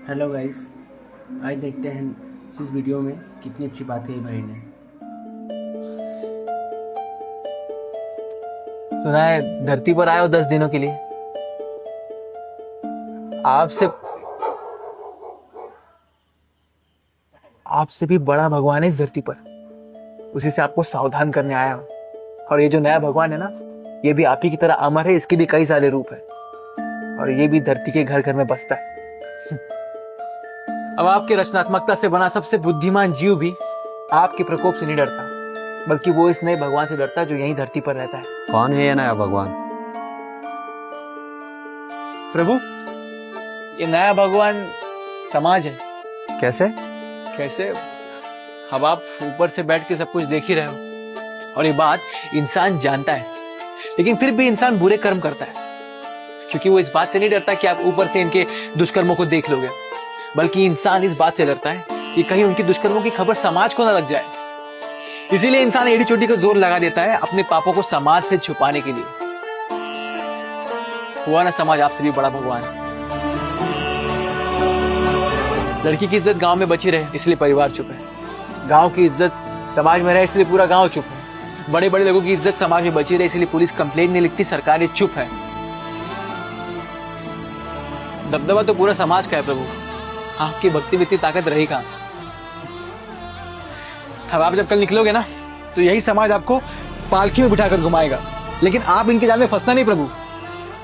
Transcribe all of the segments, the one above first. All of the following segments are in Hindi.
हेलो गाइस, आज देखते हैं इस वीडियो में कितनी अच्छी बात है भाई ने। सुना है धरती पर आए हो 10 दिनों के लिए। आपसे भी बड़ा भगवान है इस धरती पर। उसी से आपको सावधान करने आया हूं। और ये जो नया भगवान है ना, ये भी आप ही की तरह अमर है। इसके भी कई सारे रूप है और ये भी धरती के घर घर में बसता है। अब आपके रचनात्मकता से बना सबसे बुद्धिमान जीव भी आपके प्रकोप से नहीं डरता, बल्कि वो इस नए भगवान से डरता है जो यहीं धरती पर रहता है। कौन है ये नया भगवान? प्रभु, ये नया भगवान समाज है। कैसे? कैसे? अब आप ऊपर से बैठ के सब कुछ देख ही रहे हो, और ये बात इंसान जानता है, लेकिन फिर भी इंसान बुरे कर्म करता है, क्योंकि वो इस बात से नहीं डरता कि आप ऊपर से इनके दुष्कर्मों को देख लोगे, बल्कि इंसान इस बात से डरता है कि कहीं उनकी दुष्कर्मों की खबर समाज को ना लग जाए। इसीलिए इंसान एड़ी चोटी का जोर लगा देता है अपने पापों को समाज से छुपाने के लिए। हुआ ना समाज आपसे भी बड़ा भगवान। लड़की की इज्जत गांव में बची रहे इसलिए परिवार चुप है। गांव की इज्जत समाज में रहे इसलिए पूरा गांव चुप है। बड़े बड़े लोगों की इज्जत समाज में बची रहे इसलिए पुलिस कंप्लेंट नहीं लिखती, सरकारें चुप है। दबदबा तो पूरा समाज का है प्रभु, आपकी भक्ति में इतनी ताकत रही कहां। अब आप जब कल निकलोगे ना, तो यही समाज आपको पालकी में बिठाकर घुमाएगा, लेकिन आप इनके जाल में फंसना नहीं प्रभु।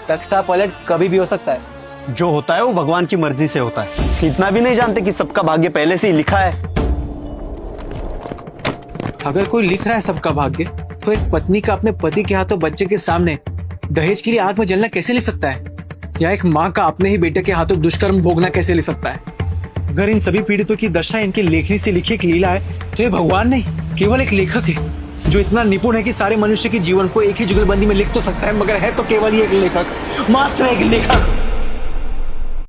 तख्ता पलट कभी भी हो सकता है। जो होता है वो भगवान की मर्जी से होता है। इतना भी नहीं जानते कि सबका भाग्य पहले से ही लिखा है। अगर कोई लिख रहा है सबका भाग्य, तो एक पत्नी का अपने पति के हाथों बच्चे के सामने दहेज के लिए आग में जलना कैसे लिख सकता है? या एक माँ का अपने ही बेटे के हाथों दुष्कर्म भोगना कैसे लिख सकता है? अगर इन सभी पीड़ितों की दशा इनके लेखनी से लिखी एक लीला है, तो ये भगवान नहीं केवल एक लेखक है, जो इतना निपुण है कि सारे मनुष्य के जीवन को एक ही जुगलबंदी में लिख तो सकता है, मगर है तो केवल ही एक लेखक, मात्र एक लेखक।